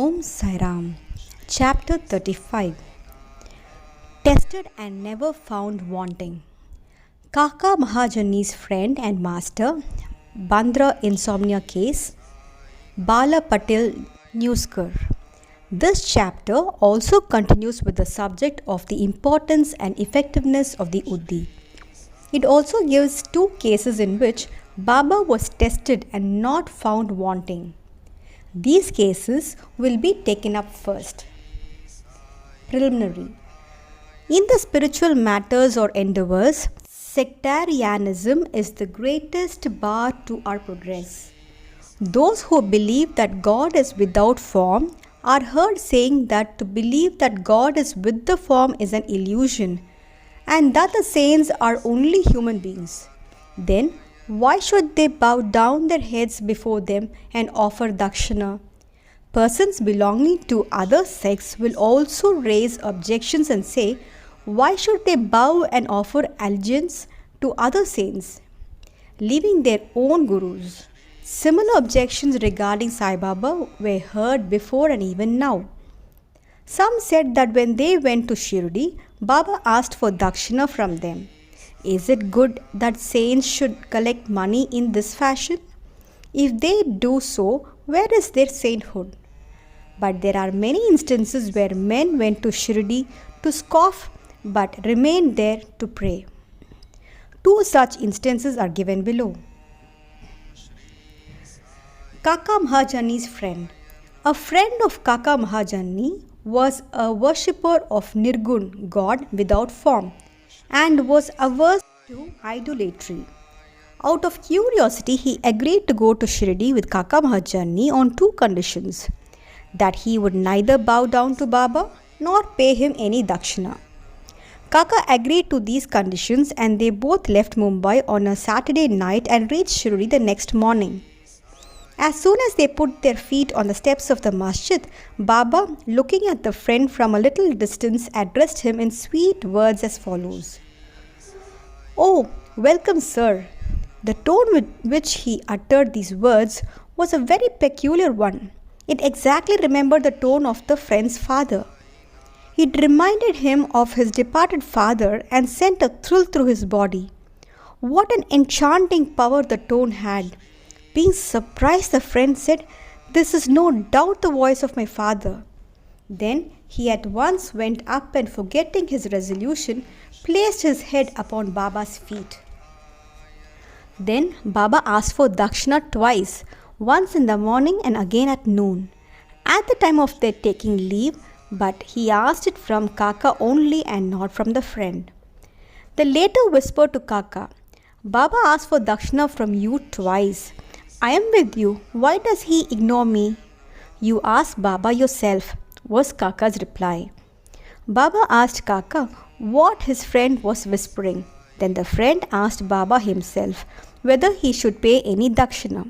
Om Sai Ram. Chapter 35. Tested and never found wanting. Kaka Mahajani's friend and master, Bandra insomnia case, Bala Patel Newskar. This chapter also continues with the subject of the importance and effectiveness of the Uddhi. It also gives two cases in which Baba was tested and not found wanting. These cases will be taken up first. Preliminary. In the spiritual matters or endeavors, sectarianism is the greatest bar to our progress. Those who believe that God is without form are heard saying that to believe that God is with the form is an illusion and that the saints are only human beings. Then, why should they bow down their heads before them and offer dakshina? Persons belonging to other sects will also raise objections and say, why should they bow and offer allegiance to other saints, leaving their own gurus? Similar objections regarding Sai Baba were heard before and even now. Some said that when they went to Shirdi, Baba asked for dakshina from them. Is it good that saints should collect money in this fashion? If they do so, where is their sainthood? But there are many instances where men went to Shirdi to scoff but remained there to pray. Two such instances are given below. Kaka Mahajani's friend. A friend of Kaka Mahajani was a worshipper of Nirgun, God without form, and was averse to idolatry. Out of curiosity, he agreed to go to Shirdi with Kaka Mahajani on two conditions: that he would neither bow down to Baba nor pay him any dakshina. Kaka agreed to these conditions and they both left Mumbai on a Saturday night and reached Shirdi the next morning. As soon as they put their feet on the steps of the masjid, Baba, looking at the friend from a little distance, addressed him in sweet words as follows. Oh, welcome, sir. The tone with which he uttered these words was a very peculiar one. It exactly remembered the tone of the friend's father. It reminded him of his departed father and sent a thrill through his body. What an enchanting power the tone had! Being surprised, the friend said, "This is no doubt the voice of my father." Then he at once went up and, forgetting his resolution, placed his head upon Baba's feet. Then Baba asked for dakshina twice, once in the morning and again at noon, at the time of their taking leave, but he asked it from Kaka only and not from the friend. The latter whispered to Kaka, "Baba asked for dakshina from you twice. I am with you. Why does he ignore me?" "You ask Baba yourself," was Kaka's reply. Baba asked Kaka what his friend was whispering. Then the friend asked Baba himself whether he should pay any dakshina.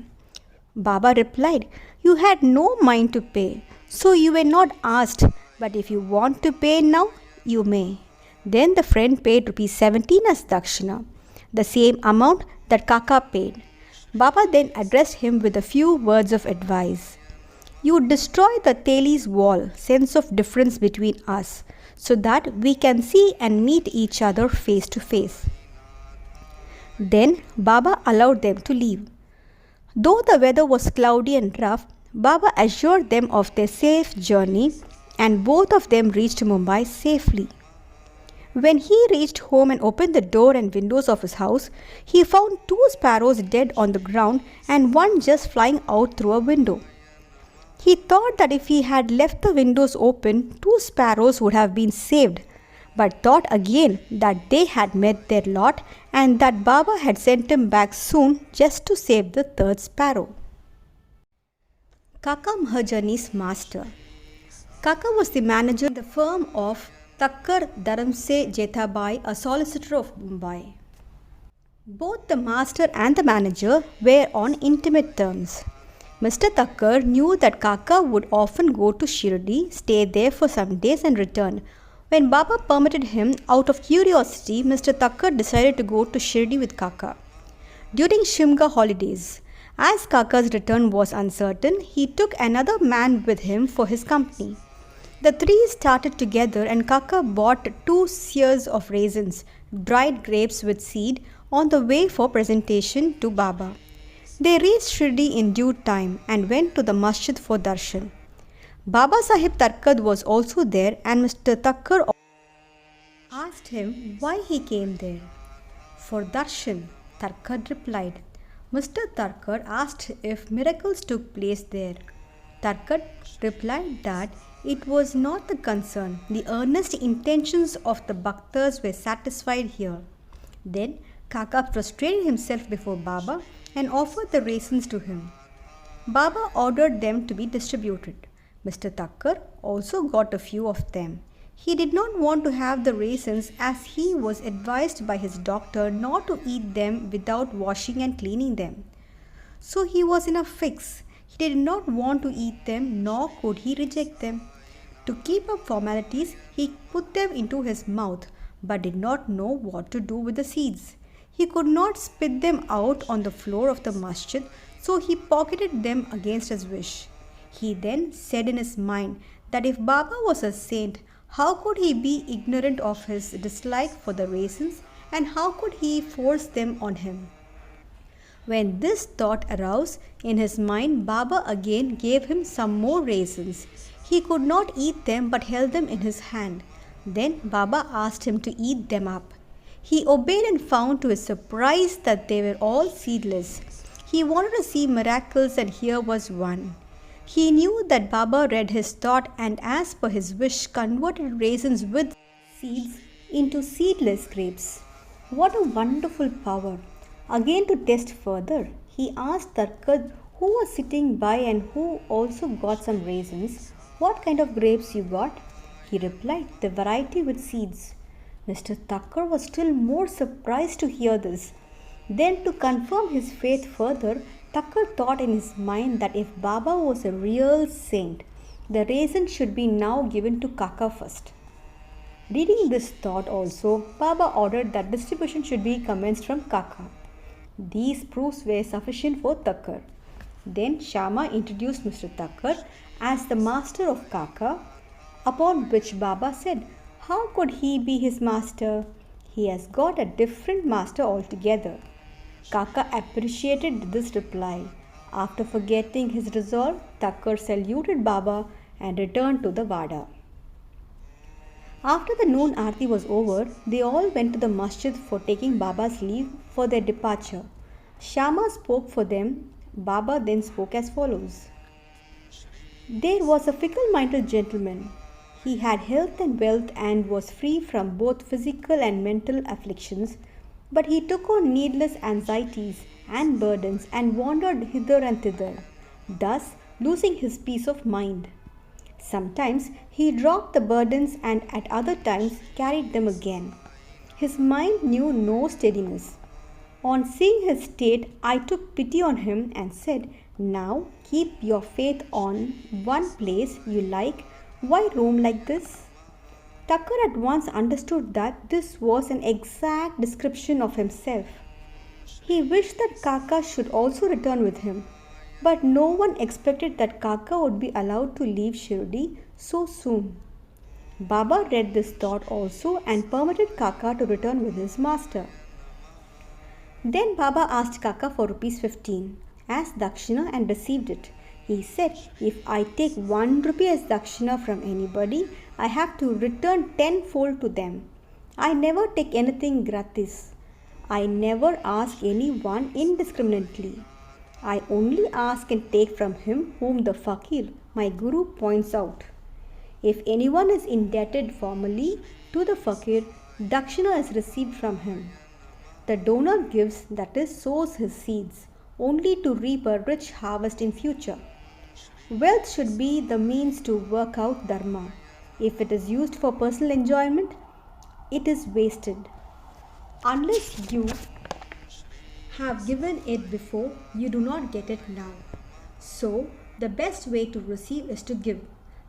Baba replied, "You had no mind to pay, so you were not asked, but if you want to pay now, you may." Then the friend paid ₹17 as dakshina, the same amount that Kaka paid. Baba then addressed him with a few words of advice. "You destroy the Teli's wall, sense of difference between us, so that we can see and meet each other face to face." Then Baba allowed them to leave. Though the weather was cloudy and rough, Baba assured them of their safe journey and both of them reached Mumbai safely. When he reached home and opened the door and windows of his house, he found 2 sparrows dead on the ground and one just flying out through a window. He thought that if he had left the windows open, 2 sparrows would have been saved, but thought again that they had met their lot and that Baba had sent him back soon just to save the 3rd sparrow. Kaka Mahajani's master. Kaka was the manager of the firm of Thakkar Dharamse Jethabai, a solicitor of Mumbai. Both the master and the manager were on intimate terms. Mr. Thakkar knew that Kaka would often go to Shirdi, stay there for some days and return. When Baba permitted him, out of curiosity, Mr. Thakkar decided to go to Shirdi with Kaka. During Shimga holidays, As Kaka's return was uncertain, he took another man with him for his company. The three started together, and Kaka bought 2 seers of raisins, dried grapes with seed, on the way for presentation to Baba. They reached Shri in due time and went to the masjid for darshan. Baba Sahib Tarkad was also there, and Mr. Thakkar asked him why he came there. For darshan, Tarkad replied. Mr. Tarkar asked if miracles took place there. Tarkar replied that it was not the concern. The earnest intentions of the Bhaktas were satisfied here. Then Kaka prostrated himself before Baba and offered the raisins to him. Baba ordered them to be distributed. Mr. Thakkar also got a few of them. He did not want to have the raisins, as he was advised by his doctor not to eat them without washing and cleaning them. So he was in a fix. He did not want to eat them, nor could he reject them. To keep up formalities, he put them into his mouth, but did not know what to do with the seeds. He could not spit them out on the floor of the masjid, so he pocketed them against his wish. He then said in his mind that if Baba was a saint, how could he be ignorant of his dislike for the raisins, and how could he force them on him? When this thought arose in his mind, Baba again gave him some more raisins. He could not eat them but held them in his hand. Then Baba asked him to eat them up. He obeyed and found to his surprise that they were all seedless. He wanted to see miracles, and here was one. He knew that Baba read his thought, and as per his wish converted raisins with seeds into seedless grapes. What a wonderful power! Again, to test further, he asked Tarkad, who was sitting by and who also got some raisins, what kind of grapes you got? He replied, the variety with seeds. Mr. Thakkar was still more surprised to hear this. Then, to confirm his faith further, Thakkar thought in his mind that if Baba was a real saint, the raisins should be now given to Kaka first. Reading this thought also, Baba ordered that distribution should be commenced from Kaka. These proofs were sufficient for Thakkar. Then Shama introduced Mr. Thakkar as the master of Kaka, upon which Baba said, how could he be his master? He has got a different master altogether. Kaka appreciated this reply. After forgetting his resolve, Thakkar saluted Baba and returned to the Vada. After the noon aarti was over, they all went to the masjid for taking Baba's leave for their departure. Shama spoke for them. Baba then spoke as follows. There was a fickle-minded gentleman. He had health and wealth and was free from both physical and mental afflictions, but he took on needless anxieties and burdens and wandered hither and thither, thus losing his peace of mind. Sometimes he dropped the burdens and at other times carried them again. His mind knew no steadiness. On seeing his state, I took pity on him and said, now keep your faith on one place you like. Why roam like this? Thakkar at once understood that this was an exact description of himself. He wished that Kaka should also return with him, but no one expected that Kaka would be allowed to leave Shirdi so soon. Baba read this thought also and permitted Kaka to return with his master. Then Baba asked Kaka for ₹15 as dakshina and received it. He said, if I take 1 rupee as dakshina from anybody, I have to return tenfold to them. I never take anything gratis. I never ask anyone indiscriminately. I only ask and take from him whom the fakir, my guru, points out. If anyone is indebted formally to the fakir, dakshina is received from him. The donor gives, that is, sows his seeds, only to reap a rich harvest in future. Wealth should be the means to work out dharma. If it is used for personal enjoyment, it is wasted. Unless you have given it before, you do not get it now. So, the best way to receive is to give.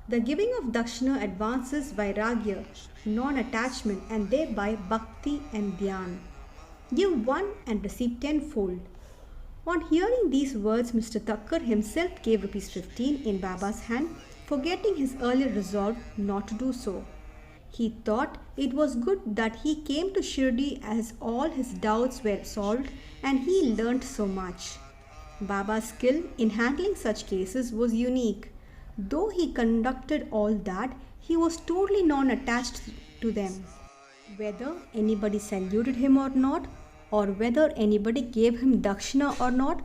The giving of dakshina advances vairagya, non-attachment, and thereby bhakti and dhyan. Give 1 and receive tenfold. On hearing these words, Mr. Thakkar himself gave rupees 15 in Baba's hand, forgetting his earlier resolve not to do so. He thought it was good that he came to Shirdi as all his doubts were solved and he learnt so much. Baba's skill in handling such cases was unique. Though he conducted all that, he was totally non-attached to them. Whether anybody saluted him or not, or whether anybody gave him dakshina or not,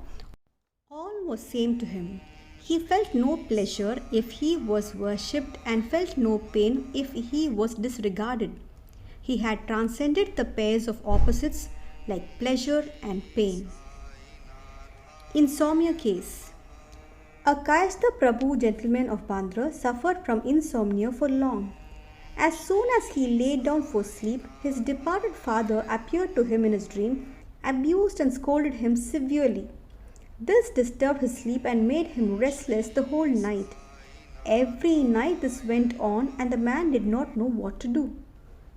all was same to him. He felt no pleasure if he was worshipped and felt no pain if he was disregarded. He had transcended the pairs of opposites like pleasure and pain. Insomnia case. A Kayastha Prabhu gentleman of Bandra suffered from insomnia for long. As soon as he lay down for sleep, his departed father appeared to him in his dream, abused and scolded him severely. This disturbed his sleep and made him restless the whole night. Every night this went on and the man did not know what to do.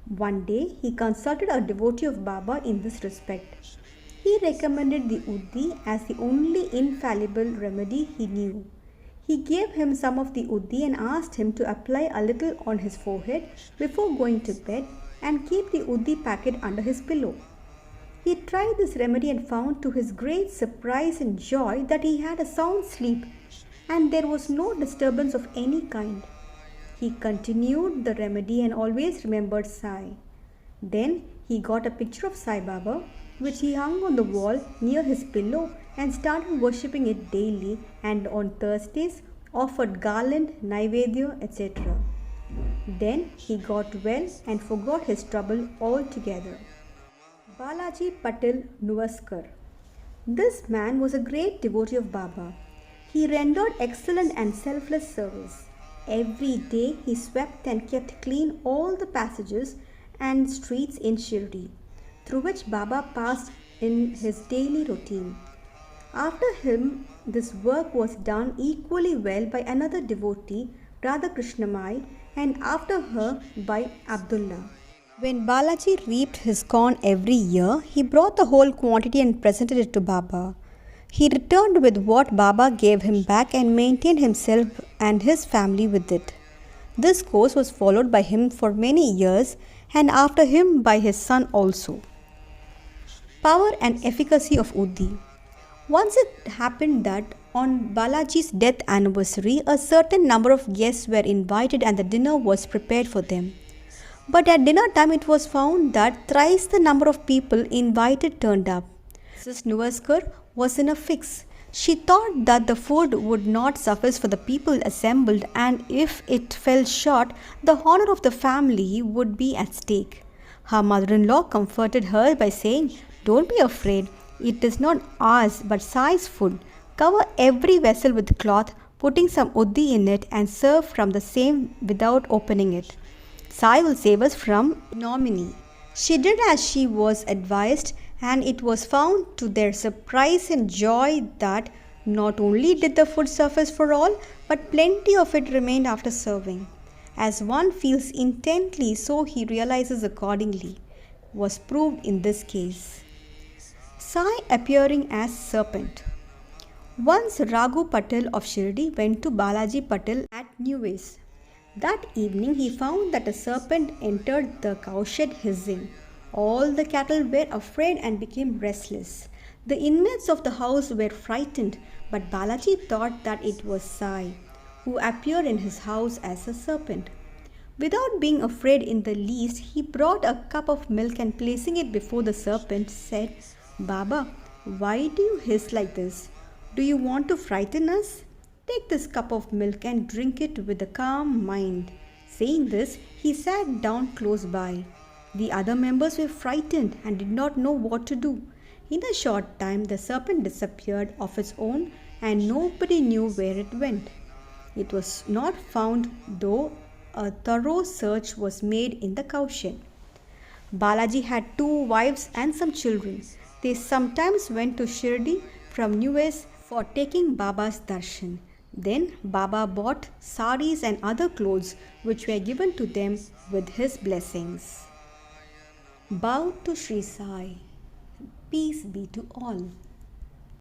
One day he consulted a devotee of Baba in this respect. He recommended the Uddi as the only infallible remedy he knew. He gave him some of the Uddi and asked him to apply a little on his forehead before going to bed and keep the Uddi packet under his pillow. He tried this remedy and found to his great surprise and joy that he had a sound sleep and there was no disturbance of any kind. He continued the remedy and always remembered Sai. Then he got a picture of Sai Baba which he hung on the wall near his pillow and started worshipping it daily and on Thursdays offered garland, naivedya, etc. Then he got well and forgot his trouble altogether. Balaji Patil Nuvaskar. This man was a great devotee of Baba. He rendered excellent and selfless service. Every day he swept and kept clean all the passages and streets in Shirdi, through which Baba passed in his daily routine. After him, this work was done equally well by another devotee, Radha Krishnamai, and after her by Abdullah. When Balaji reaped his corn every year, he brought the whole quantity and presented it to Baba. He returned with what Baba gave him back and maintained himself and his family with it. This course was followed by him for many years and after him by his son also. Power and efficacy of Uddi. Once it happened that on Balaji's death anniversary, a certain number of guests were invited and the dinner was prepared for them. But at dinner time it was found that thrice the number of people invited turned up. Mrs. Nuvaskar was in a fix. She thought that the food would not suffice for the people assembled and if it fell short, the honor of the family would be at stake. Her mother-in-law comforted her by saying, "Don't be afraid, it is not ours but Sai's food. Cover every vessel with cloth, putting some uddi in it and serve from the same without opening it. Sai will save us from ignominy." She did as she was advised and it was found to their surprise and joy that not only did the food suffice for all, but plenty of it remained after serving. As one feels intently, so he realizes accordingly, was proved in this case. Sai appearing as serpent. Once Raghu Patil of Shirdi went to Balaji Patil at Newways. That evening he found that a serpent entered the cowshed hissing. All the cattle were afraid and became restless. The inmates of the house were frightened, but Balaji thought that it was Sai, who appeared in his house as a serpent. Without being afraid in the least, he brought a cup of milk and placing it before the serpent said, "Baba, why do you hiss like this? Do you want to frighten us? Take this cup of milk and drink it with a calm mind." Saying this, he sat down close by. The other members were frightened and did not know what to do. In a short time, the serpent disappeared of its own and nobody knew where it went. It was not found, though a thorough search was made in the cowshed. Balaji had 2 wives and some children. They sometimes went to Shirdi from Newways for taking Baba's darshan. Then Baba bought saris and other clothes which were given to them with his blessings. Bow to Shri Sai. Peace be to all.